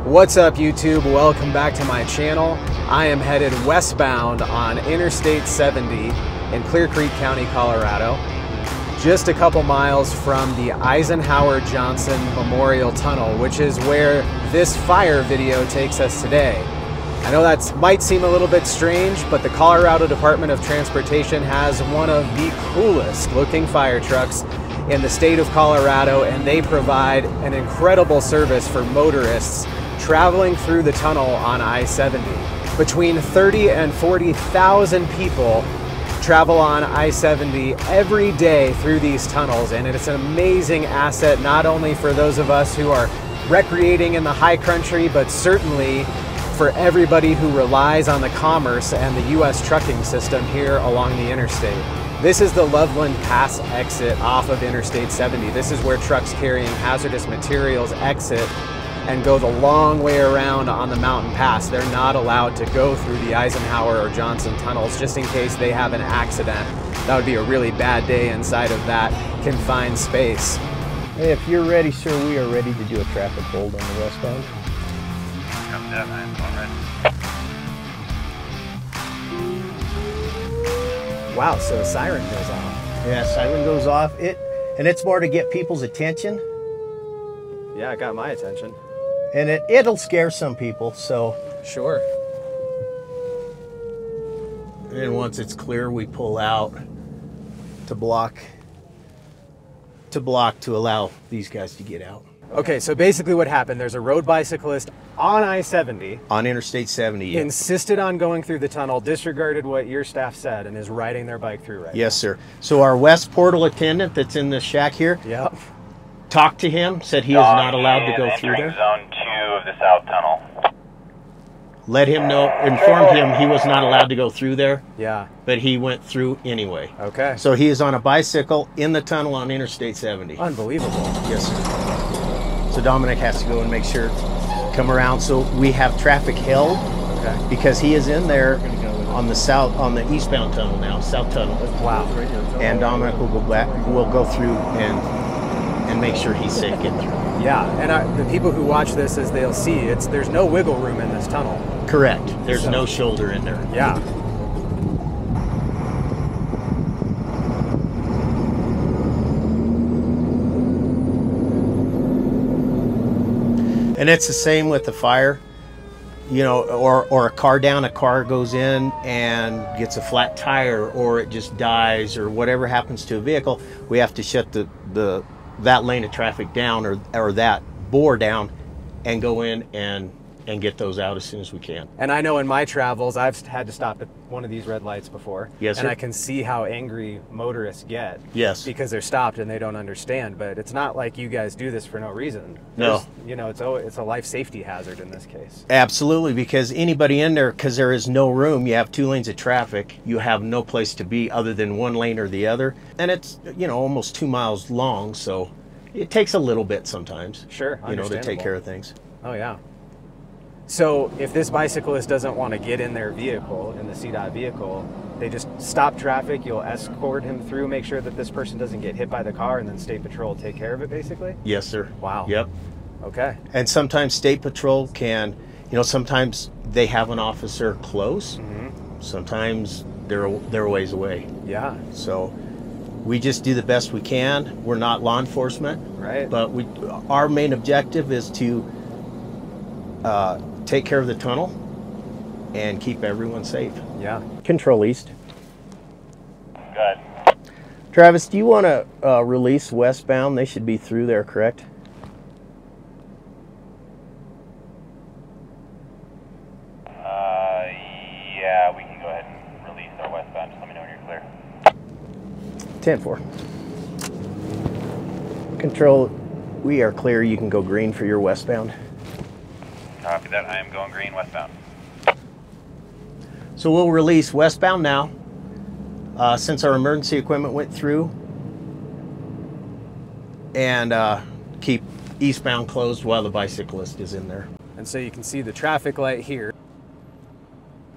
What's up, YouTube? Welcome back to my channel. I am headed westbound on Interstate 70 in Clear Creek County, Colorado, just a couple miles from the Eisenhower Johnson Memorial Tunnel, which is where this fire video takes us today. I know that might seem a little bit strange, but the Colorado Department of Transportation has one of the coolest looking fire trucks in the state of Colorado, and they provide an incredible service for motorists traveling through the tunnel on I-70. Between 30 and 40,000 people travel on I-70 every day through these tunnels, and it's an amazing asset not only for those of us who are recreating in the high country, but certainly for everybody who relies on the commerce and the U.S. trucking system here along the interstate. This is the Loveland Pass exit off of Interstate 70. This is where trucks carrying hazardous materials exit and go the long way around on the mountain pass. They're not allowed to go through the Eisenhower or Johnson tunnels just in case they have an accident. That would be a really bad day inside of that confined space. Hey, if you're ready, sir, we are ready to do a traffic hold on the westbound. Copy that, I am ready. Wow, so a siren goes off. Yeah, siren goes off. And it's more to get people's attention. Yeah, it got my attention. And it'll scare some people, so. Sure. And then once it's clear, we pull out to block to allow these guys to get out. Okay, so basically what happened, there's a road bicyclist on I-70. On Interstate 70. Yeah. Insisted on going through the tunnel, disregarded what your staff said, and is riding their bike through right now. Yes, sir. So our west portal attendant that's in the shack here, yep, talked to him, said he is not allowed to go through there. Zone 2 of the south tunnel. Let him know, informed him he was not allowed to go through there. Yeah. But he went through anyway. Okay. So he is on a bicycle in the tunnel on Interstate 70. Unbelievable. Yes, sir. So Dominic has to go and make sure, come around. So we have traffic held, okay, because he is in there on the eastbound tunnel now, south tunnel. Wow. And Dominic will go back, will go through and make sure he's safe getting through. Yeah, and the people who watch this, as they'll see, there's no wiggle room in this tunnel. Correct. There's no shoulder in there. Yeah. And it's the same with the fire, you know, or a car down, a car goes in and gets a flat tire, or it just dies, or whatever happens to a vehicle. We have to shut that lane of traffic down, or that bore down, and go in and get those out as soon as we can. And I know in my travels, I've had to stop at one of these red lights before. Yes, sir. And I can see how angry motorists get. Yes. Because they're stopped and they don't understand. But it's not like you guys do this for no reason. No. You know, it's a life safety hazard in this case. Absolutely, because anybody in there, because there is no room, you have 2 lanes of traffic, you have no place to be other than one lane or the other. And it's, you know, almost 2 miles long, so it takes a little bit sometimes. Sure, you know, to take care of things. Oh, yeah. So if this bicyclist doesn't want to get in their vehicle, in the CDOT vehicle, they just stop traffic, you'll escort him through, make sure that this person doesn't get hit by the car, and then State Patrol will take care of it, basically? Yes, sir. Wow. Yep. Okay. And sometimes State Patrol can, you know, sometimes they have an officer close. Mm-hmm. Sometimes they're a ways away. Yeah. So we just do the best we can. We're not law enforcement. Right. But our main objective is to take care of the tunnel and keep everyone safe. Yeah. Control east. Good. Travis, do you want to release westbound? They should be through there, correct? Yeah, we can go ahead and release our westbound. Just let me know when you're clear. 10-4. Control, we are clear. You can go green for your westbound. Copy that. I am going green westbound. So we'll release westbound now, since our emergency equipment went through, and keep eastbound closed while the bicyclist is in there. And so you can see the traffic light here.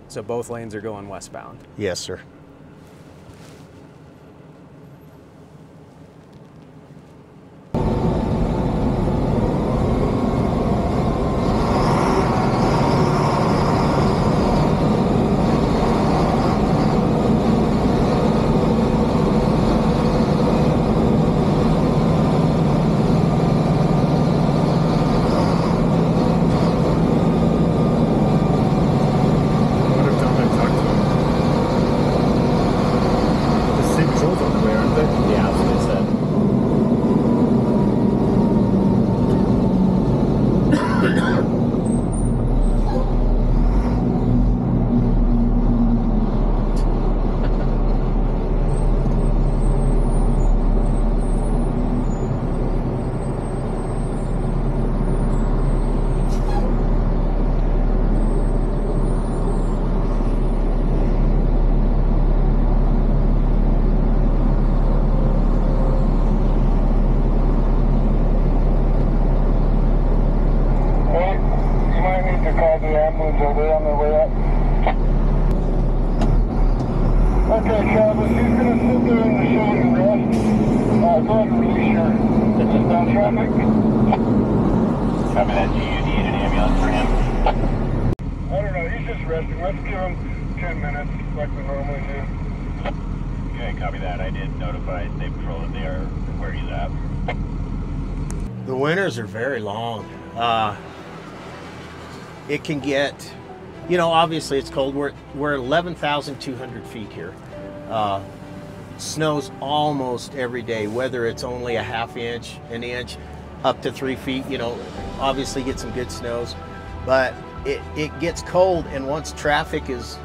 So both lanes are going westbound. Yes, sir. to call the ambulance. Are they on their way up? Okay, Travis, he's going to sit there in the shade and rest. Go ahead and release your down traffic. Copy that. Do you need an ambulance for him? I don't know, he's just resting. Let's give him 10 minutes like we normally do. Okay, copy that. I did notify State Patrol that they are where he's at. The winters are very long. It can get, you know, obviously it's cold. We're 11,200 feet here. Snows almost every day, whether it's only a half inch, an inch, up to 3 feet. You know, obviously get some good snows, but it gets cold, and once traffic is,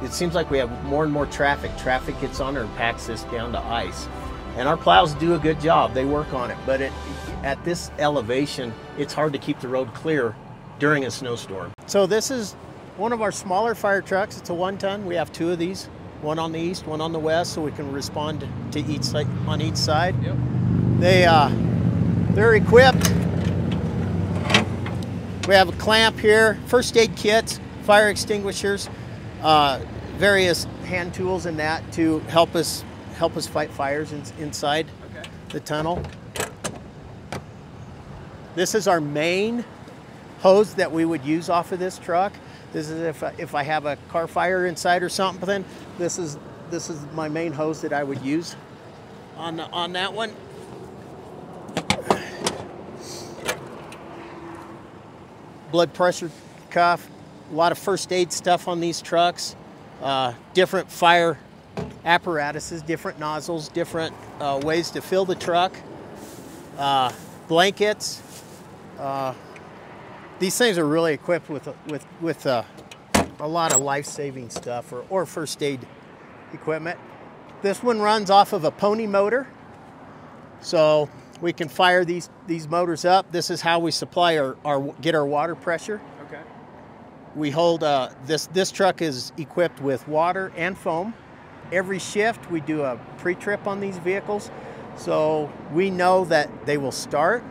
it seems like we have more and more traffic. Traffic gets on there and packs this down to ice. And our plows do a good job. They work on it, but at this elevation, it's hard to keep the road clear during a snowstorm. So this is one of our smaller fire trucks. It's a 1-ton. We have 2 of these, one on the east, one on the west, so we can respond to each side, on each side. Yep. They're equipped. We have a clamp here, first aid kits, fire extinguishers, various hand tools and that to help us fight fires inside the tunnel. This is our main hose that we would use off of this truck. This is if I have a car fire inside or something. This is my main hose that I would use on that one. Blood pressure cuff, a lot of first aid stuff on these trucks. Different fire apparatuses, different nozzles, different ways to fill the truck. Blankets. These things are really equipped with a lot of life-saving stuff or first aid equipment. This one runs off of a pony motor, so we can fire these motors up. This is how we supply get our water pressure. Okay. We hold this truck is equipped with water and foam. Every shift we do a pre-trip on these vehicles, so we know that they will start.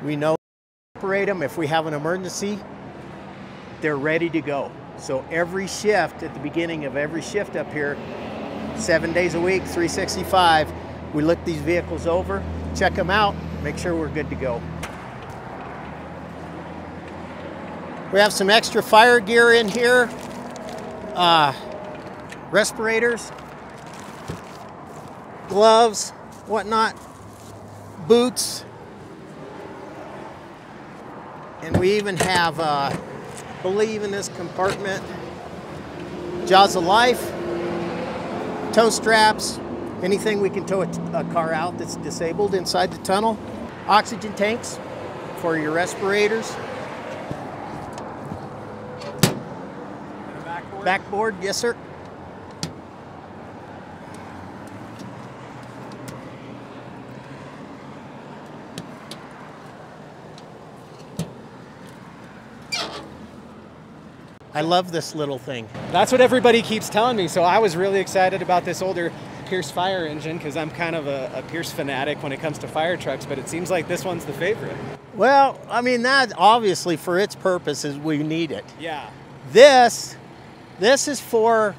We know to operate them. If we have an emergency, they're ready to go. So every shift, at the beginning of every shift up here, 7 days a week, 365, we look these vehicles over, check them out, make sure we're good to go. We have some extra fire gear in here, respirators, gloves, whatnot, boots, and we even have, I believe in this compartment, jaws of life, tow straps, anything we can tow a car out that's disabled inside the tunnel, oxygen tanks for your respirators, backboard, yes sir. I love this little thing. That's what everybody keeps telling me. So I was really excited about this older Pierce fire engine because I'm kind of a Pierce fanatic when it comes to fire trucks, but it seems like this one's the favorite. Well, I mean, that obviously for its purposes, we need it. Yeah. This is for,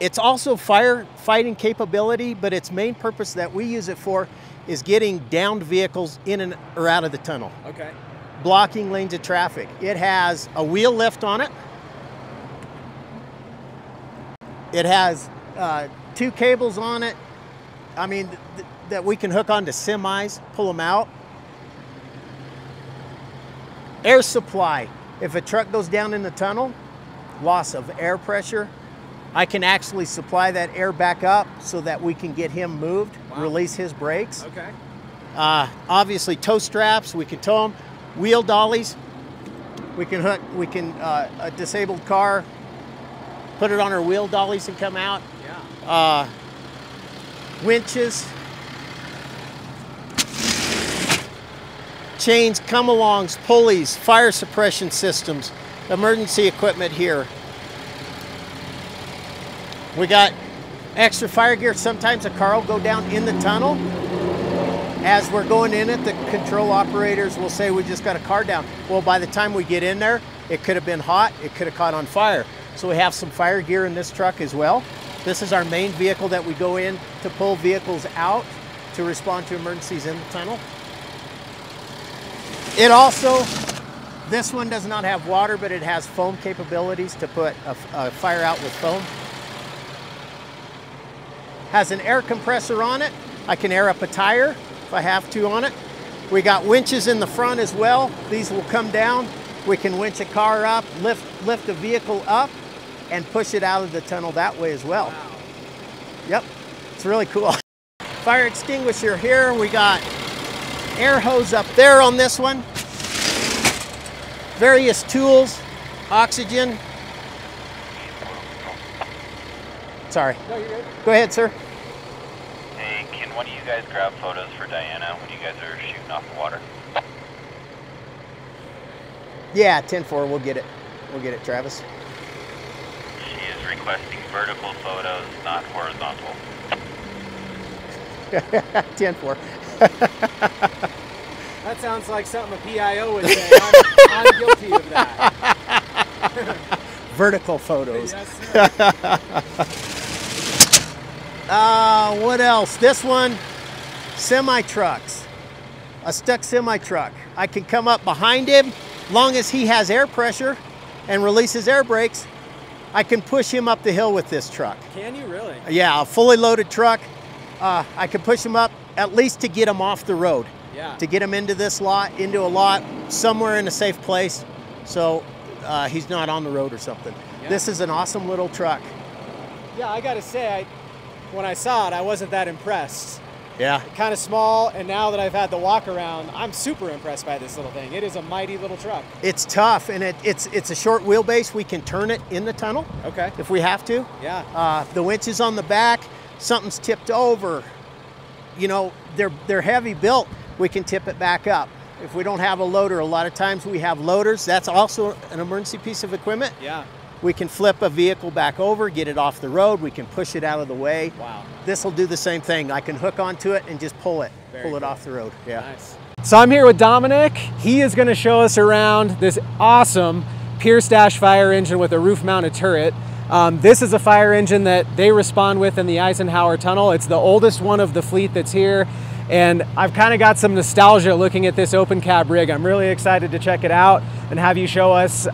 it's also firefighting capability, but its main purpose that we use it for is getting downed vehicles in and or out of the tunnel. Okay. Blocking lanes of traffic. It has a wheel lift on it. It has 2 cables on it. I mean, that we can hook onto semis, pull them out. Air supply. If a truck goes down in the tunnel, loss of air pressure, I can actually supply that air back up so that we can get him moved, release his brakes. Okay. Obviously tow straps, we can tow them. Wheel dollies, we can hook, a disabled car, put it on our wheel dollies and come out. Yeah. Winches, chains, come-alongs, pulleys, fire suppression systems, emergency equipment here. We got extra fire gear. Sometimes a car will go down in the tunnel. as we're going in it, the control operators will say we just got a car down. Well, by the time we get in there, it could have been hot, it could have caught on fire. So we have some fire gear in this truck as well. This is our main vehicle that we go in to pull vehicles out to respond to emergencies in the tunnel. It also, this one does not have water, but it has foam capabilities to put a fire out with foam. Has an air compressor on it. I can air up a tire if I have to on it. We got winches in the front as well. These will come down. We can winch a car up, lift a vehicle up, and push it out of the tunnel that way as well. Wow. Yep, it's really cool. Fire extinguisher here. We got air hose up there on this one. Various tools, oxygen. Sorry. No, you're good. Go ahead, sir. Hey, can one of you guys grab photos for Diana when you guys are shooting off the water? Yeah, 10-4, we'll get it. We'll get it, Travis. She is requesting vertical photos, not horizontal. 10-4. That sounds like something a PIO would say. I'm guilty of that. Vertical photos. Yes, sir. What else? This one, semi-trucks. A stuck semi-truck. I can come up behind him, long as he has air pressure and releases air brakes, I can push him up the hill with this truck. Can you really? Yeah, a fully loaded truck. I can push him up at least to get him off the road. Yeah. To get him into this lot, into a lot, somewhere in a safe place, so he's not on the road or something. Yeah. This is an awesome little truck. Yeah, I gotta say, when I saw it, I wasn't that impressed. Yeah. Kind of small, and now that I've had the walk around, I'm super impressed by this little thing. It is a mighty little truck. It's tough, and it's a short wheelbase. We can turn it in the tunnel Okay. if we have to. Yeah. The winch is on the back. Something's tipped over. You know, they're heavy built. We can tip it back up. If we don't have a loader, a lot of times we have loaders. That's also an emergency piece of equipment. Yeah. We can flip a vehicle back over, get it off the road. We can push it out of the way. Wow. This will do the same thing. I can hook onto it and just pull it Cool. off the road. Yeah. Nice. So I'm here with Dominic. He is going to show us around this awesome Pierce Dash fire engine with a roof-mounted turret. This is a fire engine that they respond with in the Eisenhower Tunnel. It's the oldest one of the fleet that's here. And I've kind of got some nostalgia looking at this open cab rig. I'm really excited to check it out and have you show us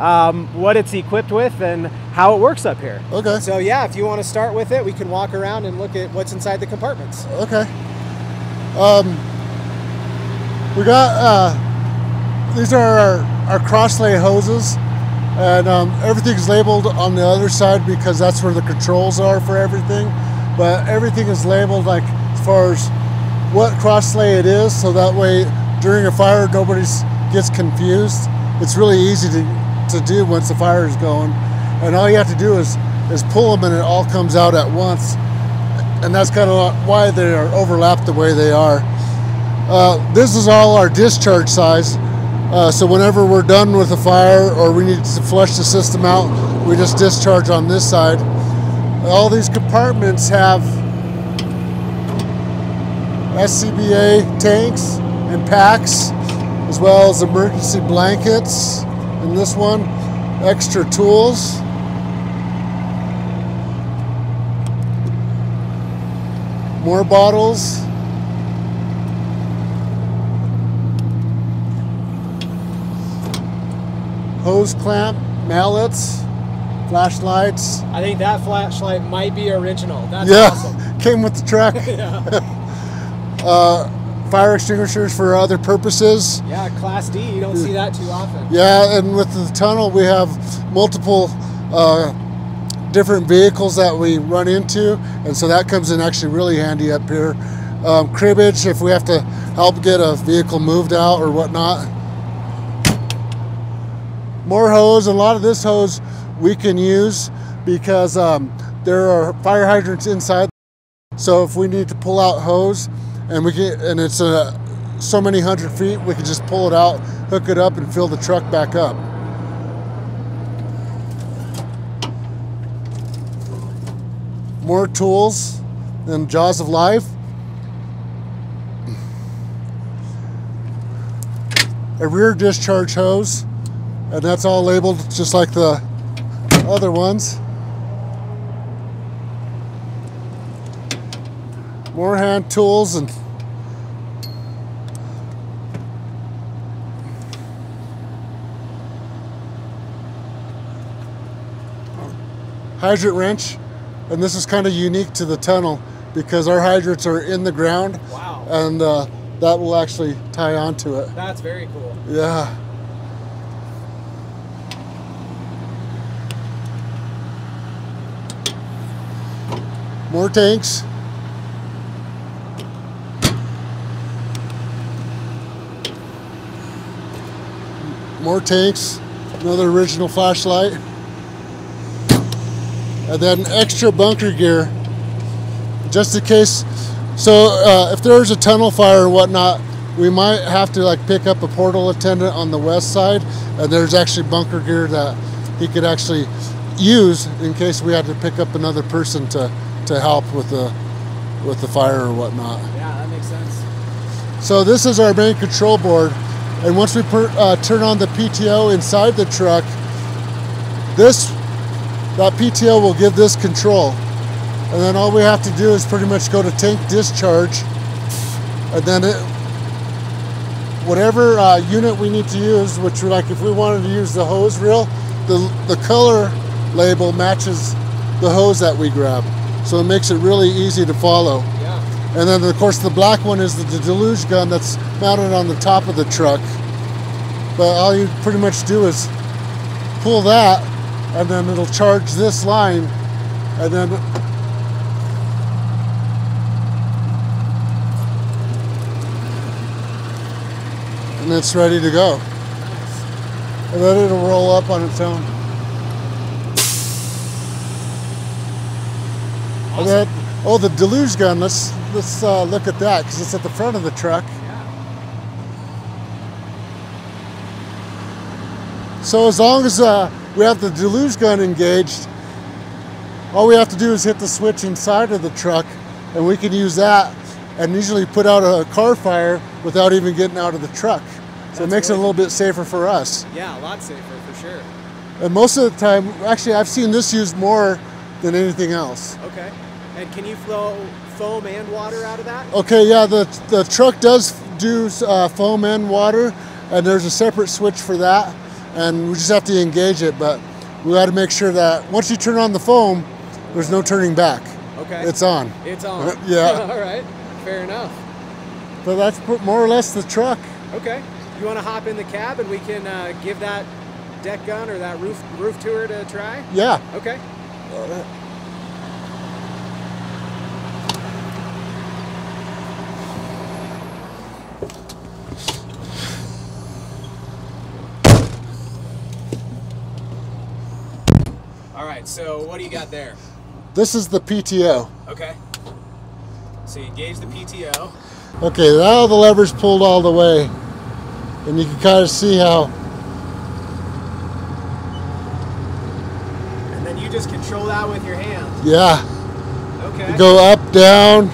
what it's equipped with and how it works up here. Okay. So yeah, if you want to start with it, we can walk around and look at what's inside the compartments. Okay. We got, these are our cross-lay hoses, and everything's labeled on the other side because that's where the controls are for everything. But everything is labeled like as far as what cross-lay it is, so that way during a fire nobody gets confused. It's really easy to do once the fire is going, and all you have to do is pull them and it all comes out at once, and that's kind of why they are overlapped the way they are. This is all our discharge size, so whenever we're done with a fire or we need to flush the system out, we just discharge on this side. All these compartments have SCBA tanks and packs, as well as emergency blankets in this one, extra tools, more bottles, hose clamp, mallets, flashlights. I think that flashlight might be original. That's Yeah, awesome. came with the truck. Fire extinguishers for other purposes. Yeah, Class D, you don't see that too often. Yeah, and with the tunnel we have multiple different vehicles that we run into, and so that comes in actually really handy up here. Cribbage if we have to help get a vehicle moved out or whatnot. More hose. A lot of this hose we can use because there are fire hydrants inside. So if we need to pull out hose and it's so many 100 feet, we can just pull it out, hook it up, and fill the truck back up. More tools and jaws of life. a rear discharge hose, and that's all labeled just like the other ones. More hand tools and hydrant wrench, and this is kind of unique to the tunnel because our hydrants are in the ground. Wow. And that will actually tie onto it. That's very cool. Yeah. More tanks. More tanks. Another original flashlight. And then extra bunker gear, just in case. So if there's a tunnel fire or whatnot, we might have to like pick up a portal attendant on the west side, and there's actually bunker gear that he could actually use in case we had to pick up another person to help with the fire or whatnot. Yeah, that makes sense. So this is our main control board, and once we turn on the PTO inside the truck, that PTO will give this control. And then all we have to do is pretty much go to tank discharge, and then whatever unit we need to use, which like if we wanted to use the hose reel, the color label matches the hose that we grab. So it makes it really easy to follow. Yeah. And then of course the black one is the deluge gun that's mounted on the top of the truck. But all you pretty much do is pull that, and then it'll charge this line, and then it's ready to go. And then it'll roll up on its own. Awesome. And then, oh, the deluge gun, let's look at that because it's at the front of the truck. Yeah. So as long as we have the deluge gun engaged, all we have to do is hit the switch inside of the truck, and we can use that and usually put out a car fire without even getting out of the truck. So it makes it a little bit safer for us. Yeah, a lot safer for sure. And most of the time, actually I've seen this used more than anything else. Okay. And can you flow foam and water out of that? Okay, yeah, the truck does do foam and water, and there's a separate switch for that, and we just have to engage it, but we got to make sure that once you turn on the foam, there's no turning back. Okay. It's on. It's on. Yeah. All right. Fair enough. But that's more or less the truck. Okay. You want to hop in the cab and we can give that deck gun or that roof tour to try? Yeah. Okay. All right, so what do you got there? This is the PTO. Okay. So you engage the PTO. Okay, now the lever's pulled all the way, and you can kind of see how. And then you just control that with your hand. Yeah. Okay. You go up, down.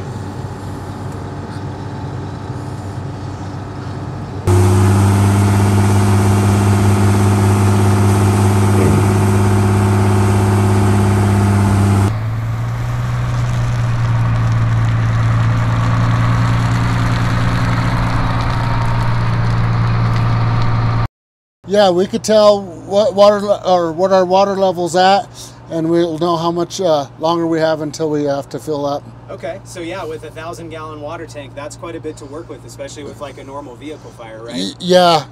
Yeah, we could tell what our water level's at, and we'll know how much longer we have until we have to fill up. Okay, so yeah, with a 1,000-gallon water tank, that's quite a bit to work with, especially with like a normal vehicle fire, right? Yeah,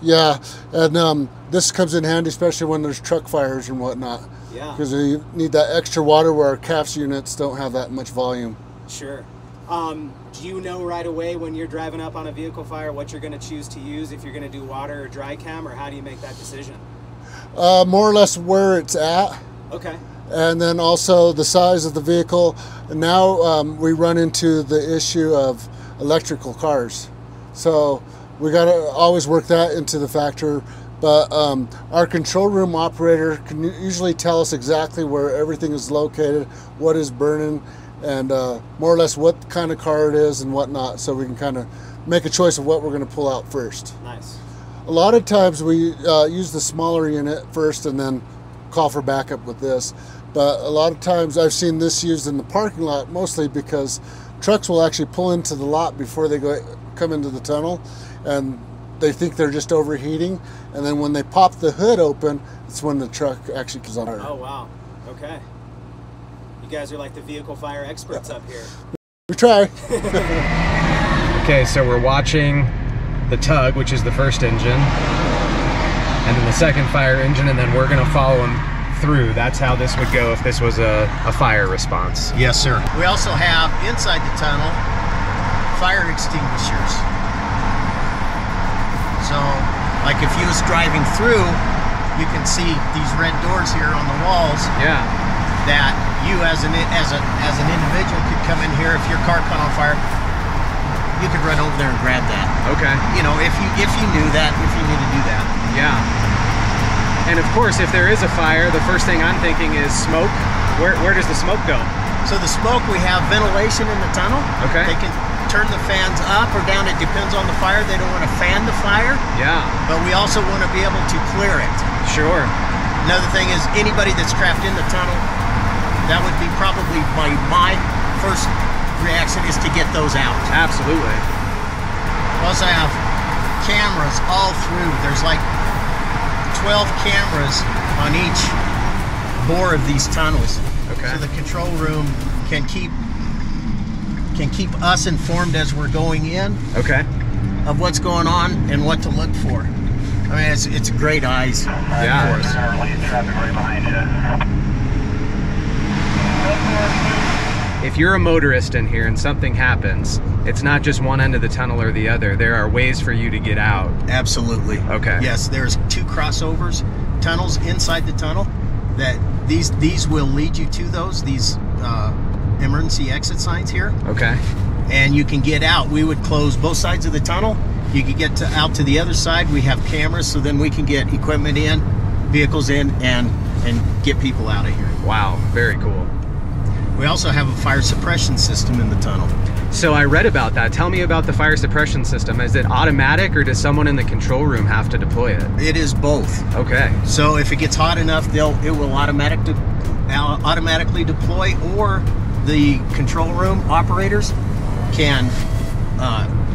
and this comes in handy, especially when there's truck fires and whatnot. Yeah. Because you need that extra water where our CAFS units don't have that much volume. Sure. Do you know right away when you're driving up on a vehicle fire what you're going to choose to use, if you're going to do water or dry cam, or how do you make that decision? More or less where it's at. Okay. And then also the size of the vehicle. And now we run into the issue of electrical cars. So we got to always work that into the factor. But our control room operator can usually tell us exactly where everything is located, what is burning, and more or less what kind of car it is and whatnot, so we can kind of make a choice of what we're going to pull out first. Nice. A lot of times we use the smaller unit first and then call for backup with this. But a lot of times I've seen this used in the parking lot, mostly because trucks will actually pull into the lot before they come into the tunnel, and they think they're just overheating, and then when they pop the hood open, it's when the truck actually comes on. Oh wow, okay. You guys are like the vehicle fire experts up here. We try. Okay, so we're watching the tug, which is the first engine, and then the second fire engine, and then we're gonna follow them through. That's how this would go if this was a fire response. Yes, sir. We also have inside the tunnel fire extinguishers. So, like if you was driving through, you can see these red doors here on the walls. Yeah. That you as an individual could come in here if your car caught on fire. You could run over there and grab that. Okay. You know, if you knew that, if you knew to do that. Yeah. And of course, if there is a fire, the first thing I'm thinking is smoke. Where does the smoke go? So the smoke, we have ventilation in the tunnel. Okay. They can turn the fans up or down. It depends on the fire. They don't want to fan the fire. Yeah. But we also want to be able to clear it. Sure. Another thing is anybody that's trapped in the tunnel, that would be probably my first reaction is to get those out. Absolutely. We also have cameras all through. There's like 12 cameras on each bore of these tunnels. Okay. So the control room can keep us informed as we're going in. Okay. Of what's going on and what to look for. I mean, it's great eyes. Yeah. For us. Traffic right behind you. If you're a motorist in here and something happens, it's not just one end of the tunnel or the other. There are ways for you to get out. Absolutely. Okay. Yes, there's 2 crossovers, tunnels inside the tunnel. That these will lead you to these emergency exit signs here. Okay. And you can get out. We would close both sides of the tunnel. You could get out to the other side. We have cameras, so then we can get equipment in, vehicles in, and get people out of here. Wow, very cool. We also have a fire suppression system in the tunnel. So I read about that. Tell me about the fire suppression system. Is it automatic, or does someone in the control room have to deploy it? It is both. Okay. So if it gets hot enough, it will automatically deploy, or the control room operators can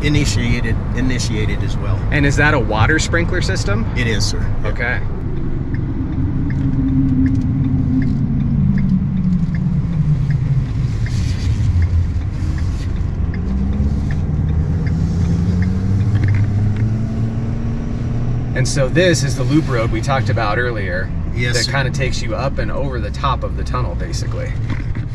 initiate it as well. And is that a water sprinkler system? It is, sir. Okay. And so this is the loop road we talked about earlier. Yes, that sir. kind of takes you up and over the top of the tunnel, basically.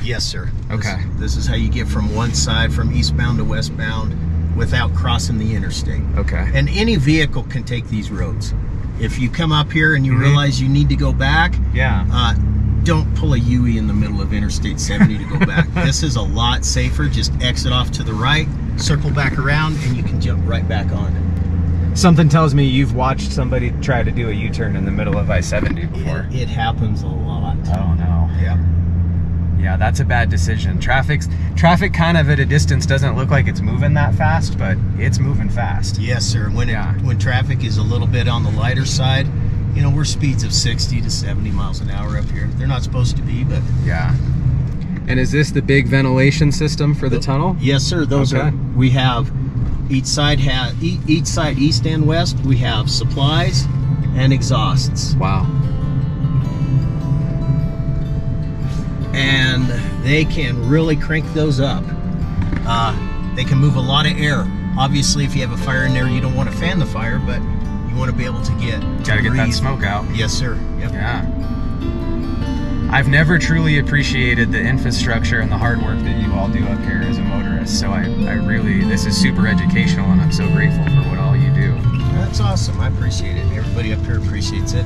Yes, sir. Okay. This is how you get from one side, from eastbound to westbound, without crossing the interstate. Okay. And any vehicle can take these roads. If you come up here and you realize you need to go back, Yeah. Don't pull a Yui in the middle of Interstate 70 to go back. This is a lot safer. Just exit off to the right, circle back around, and you can jump right back on. Something tells me you've watched somebody try to do a U-turn in the middle of I-70 before. It happens a lot. Oh no. Yeah. Yeah, that's a bad decision. Traffic kind of at a distance doesn't look like it's moving that fast, but it's moving fast. Yes, sir. When traffic is a little bit on the lighter side, you know, we're speeds of 60 to 70 miles an hour up here. They're not supposed to be, but Yeah. And is this the big ventilation system for the tunnel? yes, sir. Those Okay. are. We have each side east and west. We have supplies and exhausts, Wow. and they can really crank those up. They can move a lot of air. Obviously, if you have a fire in there, you don't want to fan the fire, but you want to be able to Gotta get that breathe. smoke out. Yes, sir. Yep. Yeah. I've never truly appreciated the infrastructure and the hard work that you all do up here as a motorist. So I really, this is super educational, and I'm so grateful for what all you do. That's awesome. I appreciate it. Everybody up here appreciates it.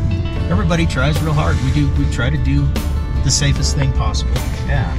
Everybody tries real hard. We try to do the safest thing possible. Yeah.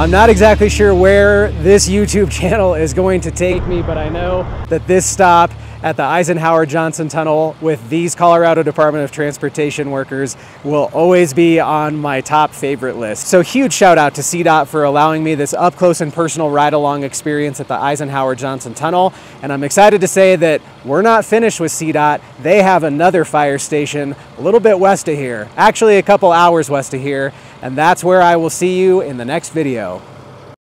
I'm not exactly sure where this YouTube channel is going to take me, but I know that this stop at the Eisenhower Johnson Tunnel with these Colorado Department of Transportation workers will always be on my top favorite list. So huge shout out to CDOT for allowing me this up close and personal ride along experience at the Eisenhower Johnson Tunnel. And I'm excited to say that we're not finished with CDOT. They have another fire station a little bit west of here, actually a couple hours west of here. And that's where I will see you in the next video.